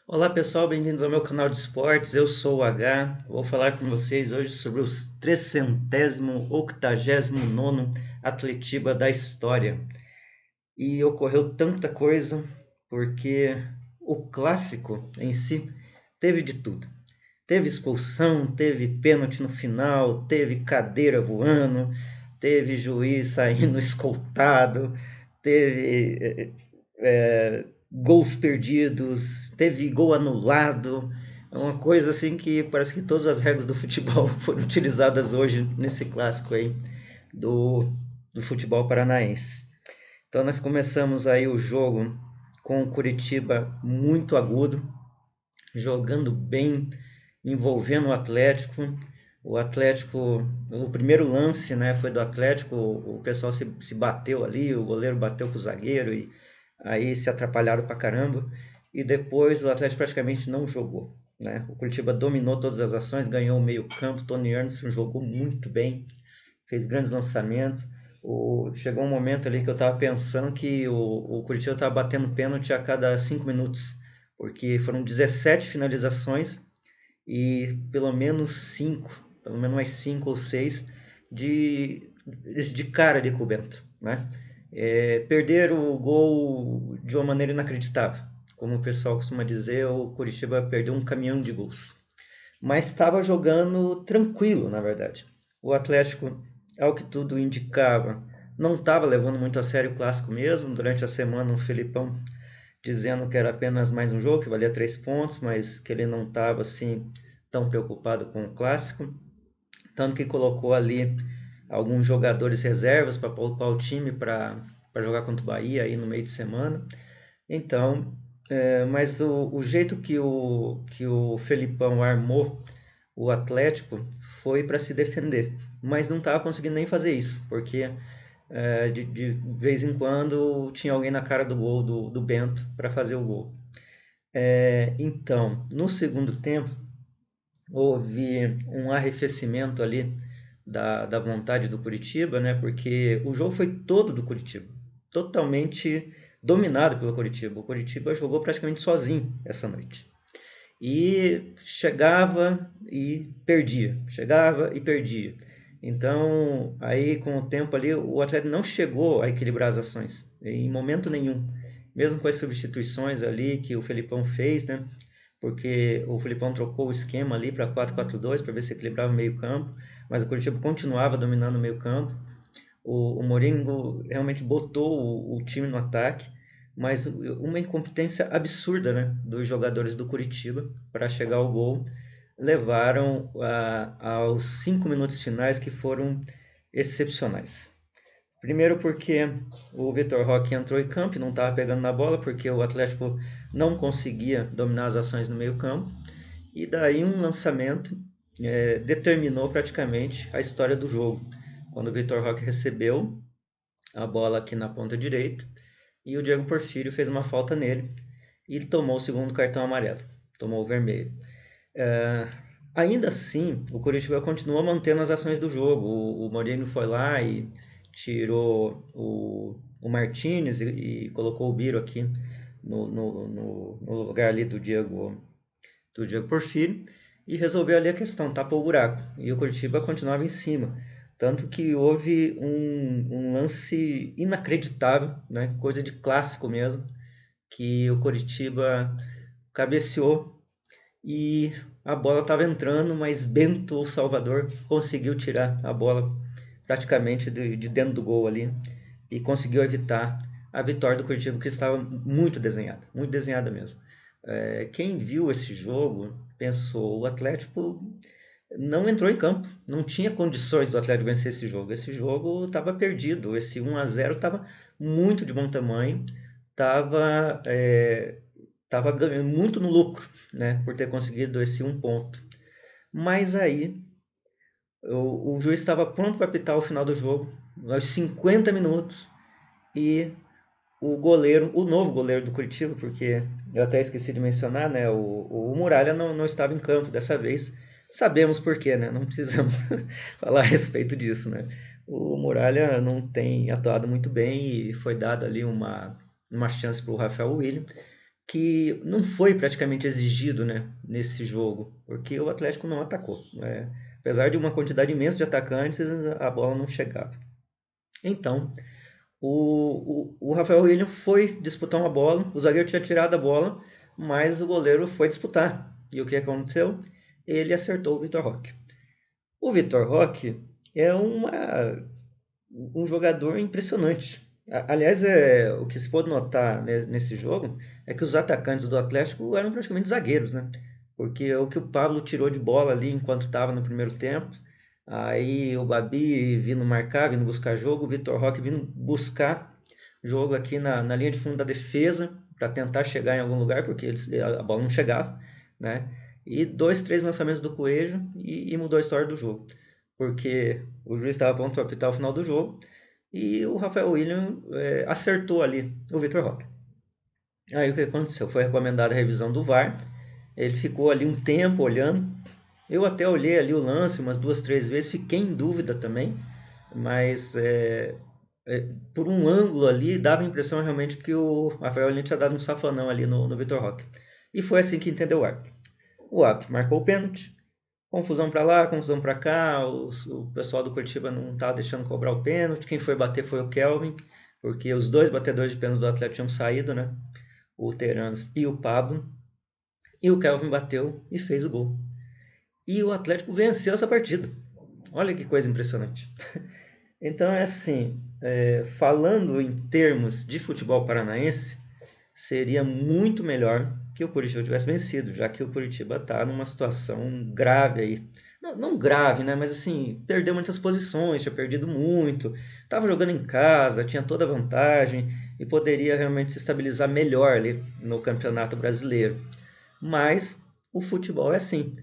Olá pessoal, bem-vindos ao meu canal de esportes. Eu sou o H. Vou falar com vocês hoje sobre os 389º Atletiba da história. E ocorreu tanta coisa porque o clássico em si teve de tudo. Teve expulsão, teve pênalti no final, teve cadeira voando, teve juiz saindo escoltado, teve gols perdidos, teve gol anulado. É uma coisa assim que parece que todas as regras do futebol foram utilizadas hoje nesse clássico aí do, do futebol paranaense. Então nós começamos aí o jogo com o Curitiba muito agudo, jogando bem, envolvendo o Atlético. O Atlético, o primeiro lance, né, foi do Atlético, o pessoal se bateu ali, o goleiro bateu com o zagueiro e aí se atrapalharam pra caramba. E depois o Atlético praticamente não jogou, né? O Curitiba dominou todas as ações, ganhou o meio-campo. Tony Anderson jogou muito bem, fez grandes lançamentos. Chegou um momento ali que eu estava pensando que o Curitiba estava batendo pênalti a cada 5 minutos, porque foram 17 finalizações e pelo menos mais 5 ou 6 de cara ali com o Bento, né? Perderam o gol de uma maneira inacreditável. Como o pessoal costuma dizer, o Curitiba perdeu um caminhão de gols. Mas estava jogando tranquilo, na verdade. O Atlético, ao que tudo indicava, não estava levando muito a sério o clássico mesmo. Durante a semana, o Felipão dizendo que era apenas mais um jogo, que valia 3 pontos, mas que ele não estava assim tão preocupado com o clássico. Tanto que colocou ali alguns jogadores reservas para poupar o time para jogar contra o Bahia aí no meio de semana. Então, mas o jeito que o Felipão armou o Atlético foi para se defender, mas não estava conseguindo nem fazer isso, porque de vez em quando tinha alguém na cara do gol do Bento para fazer o gol. Então, no segundo tempo, houve um arrefecimento ali da vontade do Curitiba, né? Porque o jogo foi todo do Curitiba, totalmente dominado pelo Curitiba. O Curitiba jogou praticamente sozinho essa noite. E chegava e perdia, chegava e perdia. Então, aí com o tempo ali, o Atlético não chegou a equilibrar as ações, em momento nenhum. Mesmo com as substituições ali que o Felipão fez, né? Porque o Felipão trocou o esquema ali para 4-4-2 para ver se equilibrava o meio-campo, mas o Curitiba continuava dominando o meio-campo. O Mourinho realmente botou o time no ataque, mas uma incompetência absurda, né, dos jogadores do Curitiba para chegar ao gol levaram aos 5 minutos finais que foram excepcionais. Primeiro porque o Vitor Roque entrou em campo e não estava pegando na bola, porque o Atlético não conseguia dominar as ações no meio campo. E daí um lançamento determinou praticamente a história do jogo. Quando o Vitor Roque recebeu a bola aqui na ponta direita e o Diego Porfírio fez uma falta nele e ele tomou o segundo cartão amarelo, tomou o vermelho. É, Ainda assim, o Curitiba continua mantendo as ações do jogo. O Mourinho foi lá e tirou o Martinez e colocou o Biro aqui no lugar ali do Diego Porfírio e resolveu ali a questão, tapou o buraco. E o Curitiba continuava em cima. Tanto que houve um lance inacreditável, né? Coisa de clássico mesmo, que o Curitiba cabeceou e a bola estava entrando, mas Bento, o Salvador, conseguiu tirar a bola praticamente de dentro do gol ali e conseguiu evitar a vitória do Curitiba, que estava muito desenhada mesmo. Quem viu esse jogo pensou, o Atlético não entrou em campo, não tinha condições do Atlético vencer esse jogo. Esse jogo estava perdido, esse 1-0 estava muito de bom tamanho, estava tava ganhando muito no lucro, né, por ter conseguido esse 1 ponto. Mas aí o juiz estava pronto para apitar o final do jogo, aos 50 minutos, e o goleiro, o novo goleiro do Curitiba, porque eu até esqueci de mencionar, né? O Muralha não estava em campo dessa vez. Sabemos por quê, né? Não precisamos falar a respeito disso, né? O Muralha não tem atuado muito bem e foi dado ali uma chance para o Rafael William. que não foi praticamente exigido, né, nesse jogo, porque o Atlético não atacou. Apesar de uma quantidade imensa de atacantes, a bola não chegava. Então, o Rafael William foi disputar uma bola, o zagueiro tinha tirado a bola, mas o goleiro foi disputar. E o que aconteceu? Ele acertou o Vitor Roque. O Vitor Roque é um jogador impressionante. Aliás, o que se pode notar nesse jogo é que os atacantes do Atlético eram praticamente zagueiros, né? Porque o que o Pablo tirou de bola ali enquanto estava no primeiro tempo, aí o Babi vindo marcar, vindo buscar jogo, o Vitor Roque vindo buscar jogo aqui na linha de fundo da defesa para tentar chegar em algum lugar, porque a bola não chegava, né? E dois, três lançamentos do Coelho e mudou a história do jogo. Porque o juiz estava pronto para apitar o final do jogo e o Rafael William acertou ali o Vitor Roque. Aí o que aconteceu? Foi recomendada a revisão do VAR. Ele ficou ali um tempo olhando. Eu até olhei ali o lance umas duas, três vezes, fiquei em dúvida também, mas por um ângulo ali dava a impressão realmente que o Rafael William tinha dado um safanão ali no Vitor Roque. E foi assim que entendeu o árbitro. O árbitro marcou o pênalti, confusão para lá, confusão para cá, o pessoal do Curitiba não estava deixando cobrar o pênalti, quem foi bater foi o Kelvin, porque os dois batedores de pênalti do Atlético tinham saído, né? O Terans e o Pablo, e o Kelvin bateu e fez o gol. E o Atlético venceu essa partida. Olha que coisa impressionante. Então é assim, falando em termos de futebol paranaense, seria muito melhor que o Curitiba tivesse vencido, já que o Curitiba está numa situação grave aí. Não, não grave, né? Mas assim, perdeu muitas posições, tinha perdido muito, estava jogando em casa, tinha toda a vantagem e poderia realmente se estabilizar melhor ali no Campeonato Brasileiro. Mas o futebol é assim.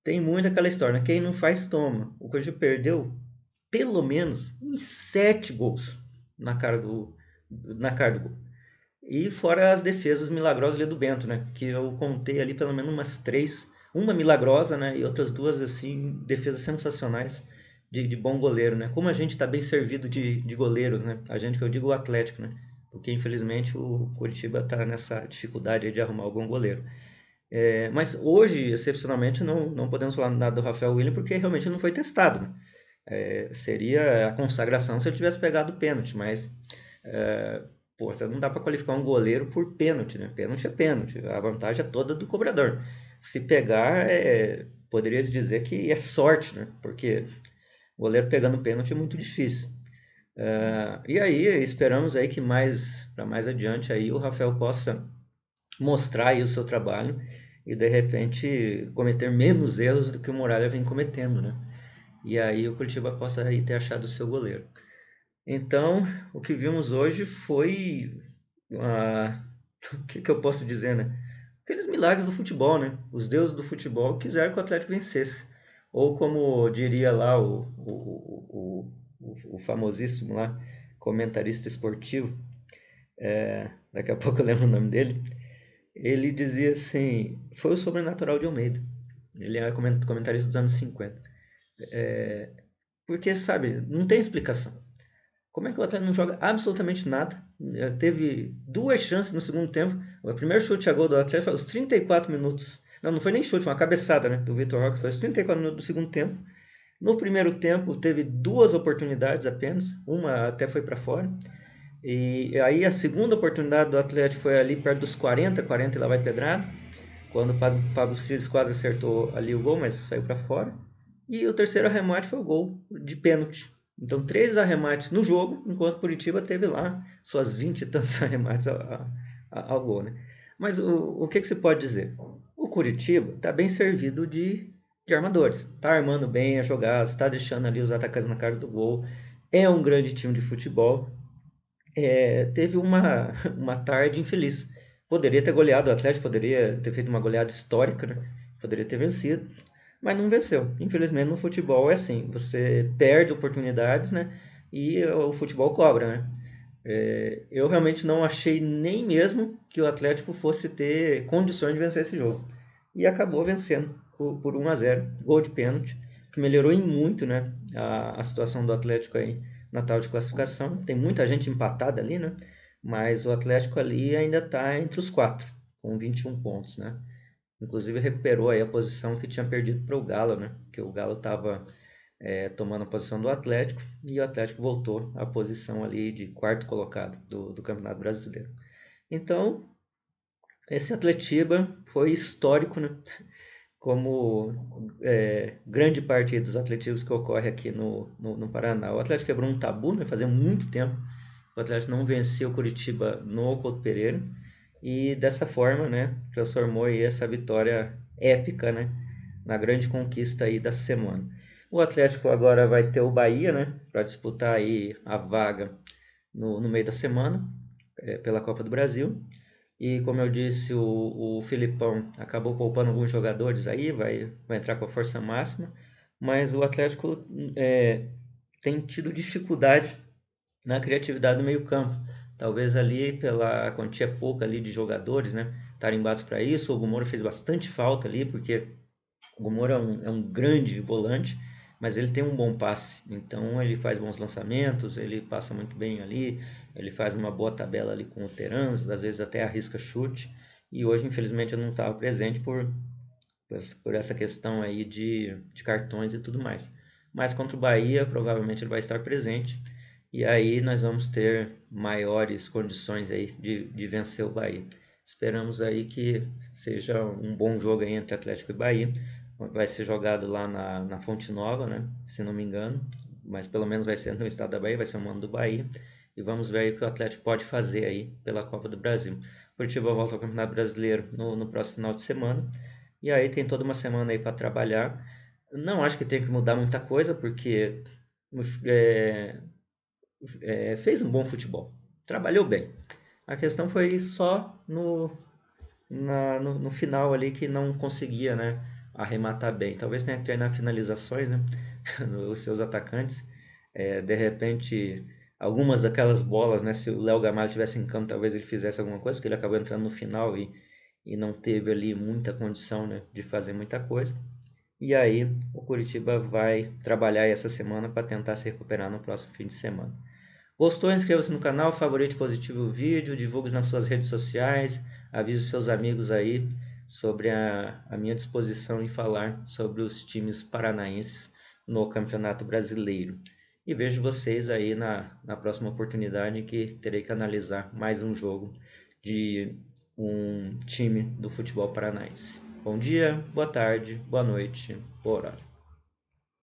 Tem muito aquela história, né? Quem não faz, toma. O Corinthians perdeu pelo menos uns 7 gols na cara do gol. E fora as defesas milagrosas ali do Bento, né? Que eu contei ali pelo menos umas três. Uma milagrosa, né? E outras duas, assim, defesas sensacionais de bom goleiro, né? Como a gente está bem servido de goleiros, né? A gente, que eu digo o Atlético, né? Porque infelizmente o Curitiba está nessa dificuldade de arrumar algum goleiro. Mas hoje, excepcionalmente, não podemos falar nada do Rafael William porque realmente não foi testado, né? Seria a consagração se ele tivesse pegado o pênalti, mas pô, você não dá para qualificar um goleiro por pênalti, né? Pênalti é pênalti, a vantagem é toda do cobrador. Se pegar, poderia dizer que é sorte, né? Porque o goleiro pegando pênalti é muito difícil. E aí, esperamos aí que para mais adiante aí o Rafael possa mostrar aí o seu trabalho e de repente cometer menos erros do que o Muralha vem cometendo, né? E aí o Curitiba possa aí ter achado o seu goleiro. Então, o que vimos hoje foi o que eu posso dizer, né? Aqueles milagres do futebol, né? Os deuses do futebol quiseram que o Atlético vencesse. Ou como diria lá o famosíssimo lá, comentarista esportivo, daqui a pouco eu lembro o nome dele, ele dizia assim, foi o sobrenatural de Almeida. Ele é comentarista dos anos 50. Porque, sabe, não tem explicação. Como é que o Atlético não joga absolutamente nada? Teve duas chances no segundo tempo. O primeiro chute a gol do Atlético foi aos 34 minutos. Não foi nem chute, foi uma cabeçada, né, do Vitor Roque. Foi aos 34 minutos do segundo tempo. No primeiro tempo teve duas oportunidades apenas. Uma até foi para fora. E aí a segunda oportunidade do Atlético foi ali perto dos 40 e lá vai pedrada. Quando o Pablo Cires quase acertou ali o gol, mas saiu para fora. E o terceiro arremate foi o gol de pênalti. Então, 3 arremates no jogo, enquanto o Curitiba teve lá suas 20 e tantos arremates ao gol, né? Mas o que se pode dizer? O Curitiba está bem servido de armadores. Está armando bem as jogadas, está deixando ali os atacantes na cara do gol. É um grande time de futebol. Teve uma tarde infeliz. Poderia ter goleado o Atlético, poderia ter feito uma goleada histórica, né? Poderia ter vencido, mas não venceu. Infelizmente no futebol é assim, você perde oportunidades, né? E o futebol cobra, né? Eu realmente não achei nem mesmo que o Atlético fosse ter condições de vencer esse jogo. E acabou vencendo por 1-0, gol de pênalti, que melhorou em muito, né, a situação do Atlético aí na tabela de classificação. Tem muita gente empatada ali, né? Mas o Atlético ali ainda está entre os quatro. com 21 pontos, né? Inclusive recuperou aí a posição que tinha perdido para o Galo, né? Que o Galo estava tomando a posição do Atlético e o Atlético voltou à posição ali de quarto colocado do Campeonato Brasileiro. Então, esse Atletiba foi histórico, né? Como grande parte dos atletivos que ocorre aqui no Paraná. O Atlético quebrou um tabu, né? Fazia muito tempo o Atlético não venceu o Curitiba no Couto Pereira e dessa forma, né, transformou aí essa vitória épica, né, na grande conquista aí da semana. O Atlético agora vai ter o Bahia, né, para disputar aí a vaga no meio da semana pela Copa do Brasil. E como eu disse, o Filipão acabou poupando alguns jogadores aí, vai entrar com a força máxima, mas o Atlético tem tido dificuldade na criatividade do meio-campo. Talvez ali pela quantia pouca ali de jogadores, né, tarimbados para isso. O Gomoro fez bastante falta ali, porque o Gomoro é um grande volante, mas ele tem um bom passe. Então ele faz bons lançamentos, ele passa muito bem ali, ele faz uma boa tabela ali com o Terans, às vezes até arrisca chute. E hoje, infelizmente, eu não estava presente por essa questão aí de cartões e tudo mais. Mas contra o Bahia, provavelmente ele vai estar presente. E aí nós vamos ter maiores condições aí de vencer o Bahia. Esperamos aí que seja um bom jogo aí entre Atlético e Bahia. Vai ser jogado lá na Fonte Nova, né? Se não me engano. Mas pelo menos vai ser no estado da Bahia, vai ser o mando do Bahia. E vamos ver aí o que o Atlético pode fazer aí pela Copa do Brasil. Curitiba volta ao Campeonato Brasileiro no próximo final de semana. E aí tem toda uma semana aí para trabalhar. Não acho que tem que mudar muita coisa, porque é, fez um bom futebol. Trabalhou bem. A questão foi só no final ali que não conseguia, né, arrematar bem. Talvez tenha que treinar finalizações, né, os seus atacantes. De repente, algumas daquelas bolas, né, se o Léo Gamalho tivesse em campo, talvez ele fizesse alguma coisa, porque ele acabou entrando no final e não teve ali muita condição, né, de fazer muita coisa. E aí o Curitiba vai trabalhar essa semana para tentar se recuperar no próximo fim de semana. Gostou? Inscreva-se no canal, favorite positivo o vídeo, divulgue nas suas redes sociais, avise seus amigos aí sobre a minha disposição em falar sobre os times paranaenses no Campeonato Brasileiro. E vejo vocês aí na próxima oportunidade que terei que analisar mais um jogo de um time do futebol paranaense. Bom dia, boa tarde, boa noite, boa horário.